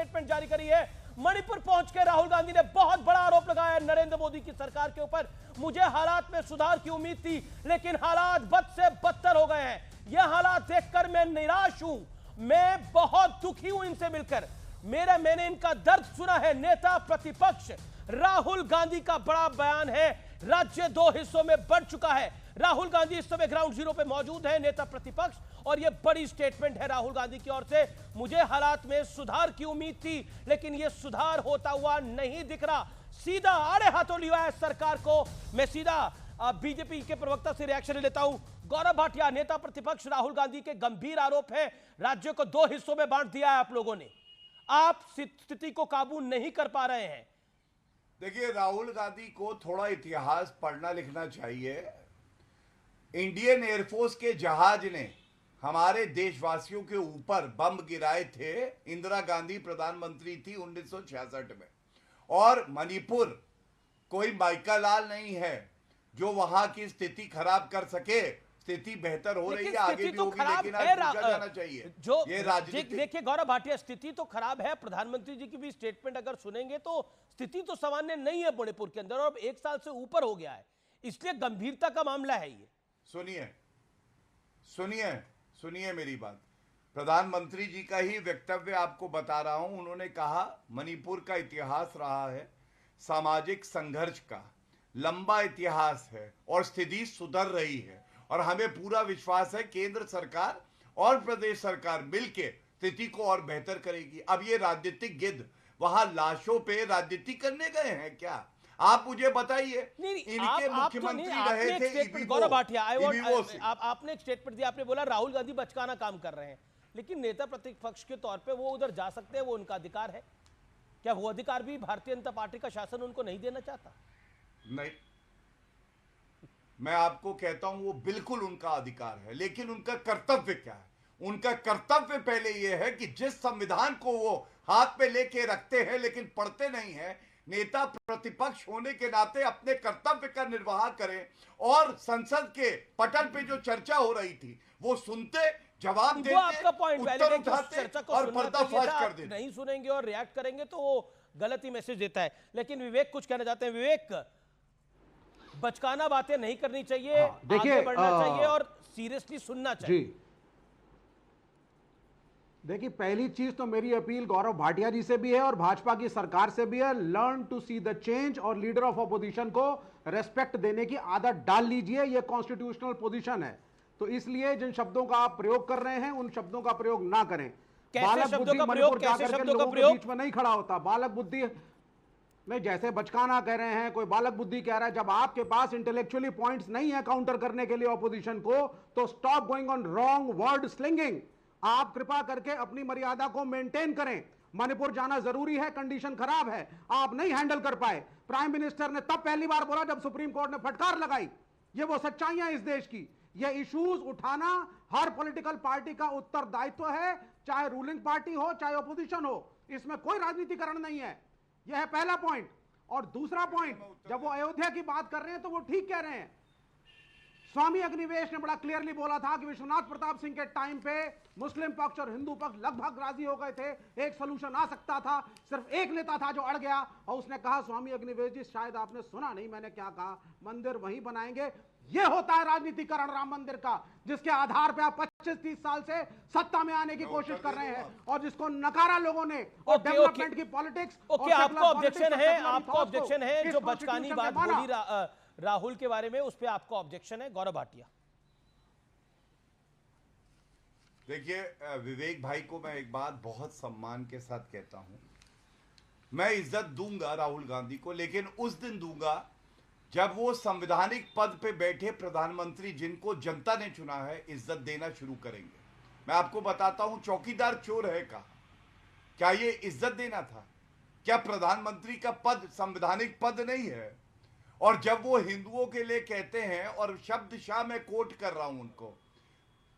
Statement जारी करी है। मणिपुर पहुंच के राहुल गांधी ने बहुत बड़ा आरोप लगाया है नरेंद्र मोदी की सरकार के ऊपर। मुझे हालात में सुधार की उम्मीद थी, लेकिन हालात बद से बदतर हो गए हैं। यह हालात देखकर मैं निराश हूं, मैं बहुत दुखी हूं इनसे मिलकर। मैंने इनका दर्द सुना है। नेता प्रतिपक्ष राहुल गांधी का बड़ा बयान है। राज्य दो हिस्सों में बढ़ चुका है। राहुल गांधी इस समय ग्राउंड जीरो पे मौजूद है, नेता प्रतिपक्ष, और यह बड़ी स्टेटमेंट है राहुल गांधी की ओर से। मुझे हालात में सुधार की उम्मीद थी, लेकिन यह सुधार होता हुआ नहीं दिख रहा। सीधा आड़े हाथों लिया है सरकार को। मैं सीधा बीजेपी के प्रवक्ता से रिएक्शन लेता हूं। गौरव भाटिया, नेता प्रतिपक्ष राहुल गांधी के गंभीर आरोप है, राज्य को दो हिस्सों में बांट दिया है आप लोगों ने, आप स्थिति को काबू नहीं कर पा रहे हैं। देखिए, राहुल गांधी को थोड़ा इतिहास पढ़ना लिखना चाहिए। इंडियन एयरफोर्स के जहाज ने हमारे देशवासियों के ऊपर बम गिराए थे। इंदिरा गांधी प्रधानमंत्री थी 1966 में। और मणिपुर कोई माइका लाल नहीं है जो वहां की स्थिति खराब कर सके। स्थिति बेहतर हो रही है, आगे भी होगी, लेकिन आज पूछा जाना चाहिए जो ये राजनीतिक। देखिए गौरव भाटिया, स्थिति तो खराब है। प्रधानमंत्री जी की भी स्टेटमेंट अगर सुनेंगे तो स्थिति तो सामान्य नहीं है मणिपुर के अंदर, और अब 1 साल से ऊपर हो गया है, इसलिए गंभीरता का मामला है ये। सुनिए सुनिए सुनिए मेरी बात। प्रधानमंत्री जी का ही वक्तव्य आपको बता रहा हूं। उन्होंने कहा मणिपुर का इतिहास रहा है सामाजिक संघर्ष का, लंबा इतिहास है और स्थिति सुधर रही है, और हमें पूरा विश्वास है केंद्र सरकार और प्रदेश सरकार मिलकर स्थिति को और बेहतर करेगी। अब ये राजनीतिक गिद्ध वहां लाशों पे राजनीति करने गए हैं क्या? आप मुझे बताइए। इनके मुख्यमंत्री रहे थे गौरव भाटिया, आपने एक स्टेटमेंट दिया, आपने बोला राहुल गांधी बचकाना काम कर रहे हैं, लेकिन नेता प्रतिपक्ष के तौर पे वो उधर जा सकते हैं, वो उनका अधिकार है। क्या वो अधिकार भी भारतीय जनता पार्टी का शासन उनको नहीं देना चाहता? नहीं, मैं आपको कहता हूं वो बिल्कुल उनका अधिकार है, लेकिन उनका कर्तव्य क्या है? उनका कर्तव्य पहले यह है कि जिस संविधान को वो हाथ में लेके रखते हैं लेकिन पढ़ते नहीं है, नेता प्रतिपक्ष होने के नाते अपने कर्तव्य का निर्वाह करें, और संसद के पटल पे जो चर्चा हो रही थी वो सुनते, जवाब देते, आपका पॉइंट उत्तर उठाते और पर्दाफाश कर देते। नहीं सुनेंगे और रिएक्ट करेंगे तो वो गलत ही मैसेज देता है। लेकिन विवेक कुछ कहना चाहते हैं। विवेक, बचकाना बातें नहीं करनी चाहिए, आगे बढ़ना चाहिए और सीरियसली सुनना चाहिए। देखिए, पहली चीज तो मेरी अपील गौरव भाटिया जी से भी है और भाजपा की सरकार से भी है, learn to see the change, और लीडर ऑफ अपोजिशन को रेस्पेक्ट देने की आदत डाल लीजिए। यह कॉन्स्टिट्यूशनल पोजीशन है, तो इसलिए जिन शब्दों का आप प्रयोग कर रहे हैं उन शब्दों का प्रयोग ना करें। बालक बुद्धि मणिपुर जाकर के लोगों के बीच में नहीं खड़ा होता। बालक बुद्धि में जैसे बचकाना कह रहे हैं, कोई बालक बुद्धि कह रहा है, जब आपके पास इंटेलेक्चुअली पॉइंट्स नहीं है काउंटर करने के लिए ऑपोजिशन को, तो stop going on wrong word slinging. आप कृपा करके अपनी मर्यादा को मेंटेन करें। मणिपुर जाना जरूरी है, कंडीशन खराब है, आप नहीं हैंडल कर पाए। प्राइम मिनिस्टर ने तब पहली बार बोला जब सुप्रीम कोर्ट ने फटकार लगाई। ये वो सच्चाइयां इस देश की। ये इश्यूज उठाना हर पॉलिटिकल पार्टी का उत्तरदायित्व है, चाहे रूलिंग पार्टी हो चाहे ऑपोजिशन हो। इसमें कोई राजनीतिकरण नहीं है। यह है पहला पॉइंट। और दूसरा पॉइंट, जब वो अयोध्या की बात कर रहे हैं तो वो ठीक कह रहे हैं। स्वामी अग्निवेश ने बड़ा क्लियरली बोला था कि विश्वनाथ प्रताप सिंह के टाइम पे मुस्लिम पक्ष और हिंदू पक्ष लगभग राजी हो गए थे, एक सोल्यूशन आ सकता था, सिर्फ एक नेता था जो अड़ गया, और उसने कहा, स्वामी अग्निवेश जी शायद आपने सुना नहीं मैंने क्या कहा, मंदिर वहीं बनाएंगे। यह होता है राजनीतिकरण राम मंदिर का, जिसके आधार पे आप 25-30 साल से सत्ता में आने की कोशिश कर रहे हैं और जिसको नकारा लोगों ने। और डेवलपमेंट की पॉलिटिक्स। आपको ऑब्जेक्शन है जो बचकानी बात बोली राहुल के बारे में, उस पर आपको ऑब्जेक्शन है गौरव भाटिया? देखिए, विवेक भाई को मैं एक बात बहुत सम्मान के साथ कहता हूं, मैं इज्जत दूंगा राहुल गांधी को, लेकिन उस दिन दूंगा जब वो संवैधानिक पद पे बैठे प्रधानमंत्री जिनको जनता ने चुना है इज्जत देना शुरू करेंगे। मैं आपको बताता हूं, चौकीदार चोर है कहा, क्या ये इज्जत देना था? क्या प्रधानमंत्री का पद संवैधानिक पद नहीं है? और जब वो हिंदुओं के लिए कहते हैं, और शब्दशाह मैं कोट कर रहा हूं उनको,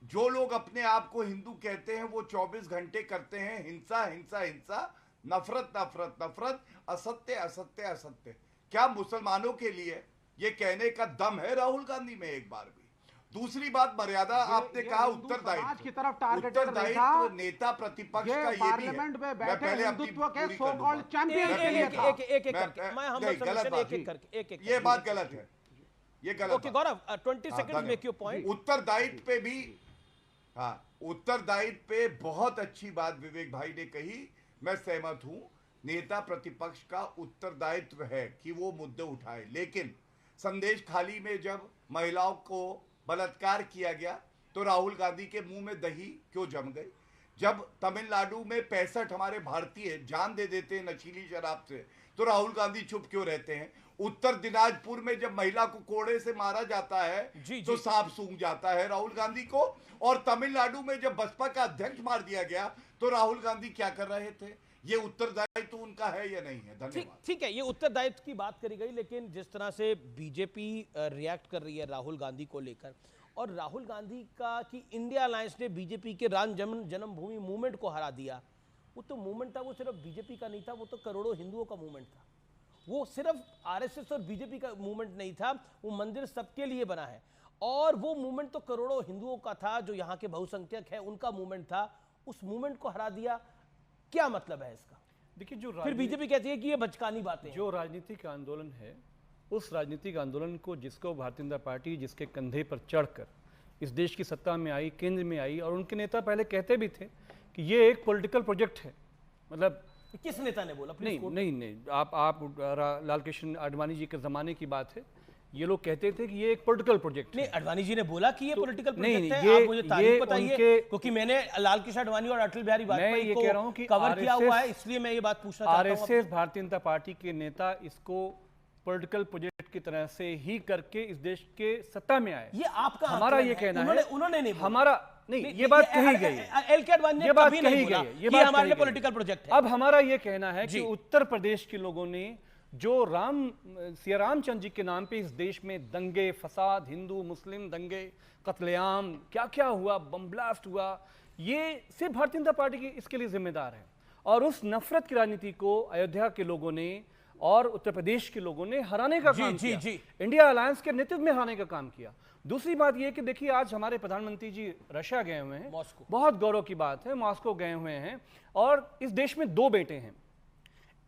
जो लोग अपने आप को हिंदू कहते हैं वो 24 घंटे करते हैं हिंसा हिंसा हिंसा, नफरत नफरत नफरत, असत्य असत्य असत्य। क्या मुसलमानों के लिए ये कहने का दम है राहुल गांधी में एक बार भी? दूसरी बात मर्यादा, आपने कहा हिंदू समाज उत्तरदायित्व की तरफ टारगेटेड उत्तरदायित्व नेता प्रतिपक्ष का ये भी है। पार्लियामेंट में मैं बैठे पहले अपनी हिंदुत्व के पूरी सो कर कॉल्ड लूंगा। चैंपियन के लिए था। एक करके मैं हम नहीं, गलत बात। ये बात गलत है, ये गलत okay Gaurav 20 seconds make your point. उत्तरदायित्व पे भी, हाँ, उत्तरदायित्व पे बहुत अच्छी बात विवेक भाई ने कही, मैं सहमत हूं। नेता प्रतिपक्ष का उत्तरदायित्व है कि वो मुद्दे उठाए, लेकिन संदेश खाली में जब महिलाओं को बलात्कार किया गया तो राहुल गांधी के मुंह में दही क्यों जम गई? जब तमिलनाडु में 65 हमारे भारतीय जान दे देते हैं नशीली शराब से, तो राहुल गांधी चुप क्यों रहते हैं? उत्तर दिनाजपुर में जब महिला को कोड़े से मारा जाता है तो सांप सूंघ जाता है राहुल गांधी को, और तमिलनाडु में जब बसपा का अध्यक्ष मार दिया गया तो राहुल गांधी क्या कर रहे थे? ये उत्तरदायित्व उनका है या नहीं है? धन्यवाद। ठीक है, ये उत्तरदायित्व की बात करी गई, लेकिन जिस तरह से बीजेपी रिएक्ट कर रही है राहुल गांधी को लेकर, और राहुल गांधी का कि इंडिया अलायंस ने बीजेपी के राम जन्मभूमि मूवमेंट को हरा दिया, वो तो मूवमेंट था, वो सिर्फ बीजेपी का नहीं था, वो तो करोड़ों हिंदुओं का मूवमेंट था। वो सिर्फ आरएसएस और बीजेपी का मूवमेंट नहीं था, वो मंदिर सबके लिए बना है, और वो मूवमेंट तो करोड़ों हिंदुओं का था, जो यहाँ के बहुसंख्यक है उनका मूवमेंट था। उस मूवमेंट को हरा दिया, क्या मतलब है इसका? देखिए, जो फिर बीजेपी कहती है कि ये बचकानी बातें हैं। जो राजनीतिक आंदोलन है, उस राजनीतिक आंदोलन को जिसको भारतीय जनता पार्टी जिसके कंधे पर चढ़कर इस देश की सत्ता में आई, केंद्र में आई, और उनके नेता पहले कहते भी थे कि ये एक पॉलिटिकल प्रोजेक्ट है। मतलब किस नेता ने बोला? नहीं, आप लाल कृष्ण आडवाणी जी के जमाने की बात है, ये लोग कहते थे कि ये एक पॉलिटिकल प्रोजेक्ट है। नहीं, आडवाणी जी ने बोला कि ये पॉलिटिकल प्रोजेक्ट है। ये आप मुझे तारीख बताइए, क्योंकि मैंने लाल कृष्ण आडवाणी और अटल बिहारी वाजपेयी को कवर किया हुआ है, इसलिए मैं ये बात पूछना चाहता हूं। आरएसएस भारतीय जनता पार्टी के नेता इसको पॉलिटिकल प्रोजेक्ट की तरह से ही करके इस देश के सत्ता में आए। ये आपका हमारा ये कहना है, उन्होंने नहीं, हमारा नहीं, ये बात कही गई है, एल के आडवाणी ने कभी नहीं बोला ये हमारे लिए पॉलिटिकल प्रोजेक्ट है। अब हमारा ये कहना है कि उत्तर प्रदेश के लोगों ने जो सिया रामचंद्र जी के नाम पे इस देश में दंगे फसाद, हिंदू मुस्लिम दंगे, कत्लेआम, क्या क्या हुआ, बम ब्लास्ट हुआ, ये सिर्फ भारतीय जनता पार्टी की इसके लिए जिम्मेदार है। और उस नफरत की राजनीति को अयोध्या के लोगों ने और उत्तर प्रदेश के लोगों ने हराने का काम किया, इंडिया अलायंस के नेतृत्व में हराने का काम किया। दूसरी बात यह कि देखिए, आज हमारे प्रधानमंत्री जी रशिया गए हुए हैं, बहुत गौरव की बात है, मॉस्को गए हुए हैं, और इस देश में 2 बेटे हैं।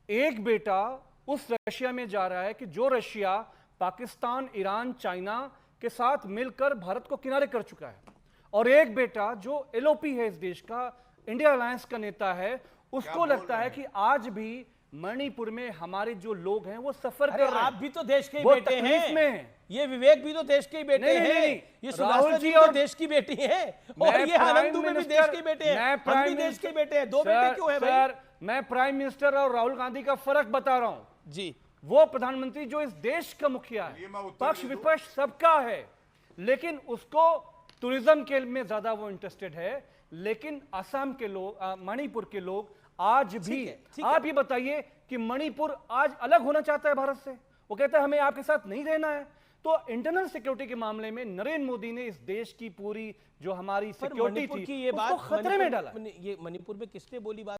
एक बेटा उस रशिया में जा रहा है कि जो रशिया पाकिस्तान, ईरान, चाइना के साथ मिलकर भारत को किनारे कर चुका है, और एक बेटा जो एलओपी है इस देश का, इंडिया अलायंस का नेता है, उसको लगता है कि आज भी मणिपुर में हमारे जो लोग हैं वो सफर कर रहे हैं। आप भी तो देश के ही बेटे हैं, ये विवेक भी तो देश के ही बेटे हैं, ये राहुल जी और देश की बेटी है, और ये आनंद दुबे भी देश के बेटे हैं, हम भी देश के बेटे हैं। 2 बेटे क्यों हैं भाई? मैं प्राइम मिनिस्टर और राहुल गांधी का फर्क बता रहा हूं जी। वो प्रधानमंत्री जो इस देश का मुखिया है, पक्ष विपक्ष सबका है, लेकिन उसको टूरिज्म के में ज्यादा वो इंटरेस्टेड है। लेकिन असम के लोग, मणिपुर के लोग आज भी, आप ये बताइए कि मणिपुर आज अलग होना चाहता है भारत से, वो कहता है हमें आपके साथ नहीं रहना है। तो इंटरनल सिक्योरिटी के मामले में नरेंद्र मोदी ने इस देश की पूरी जो हमारी सिक्योरिटी थी, ये बात खतरे में डाला। ये मणिपुर में किसने बोली बात?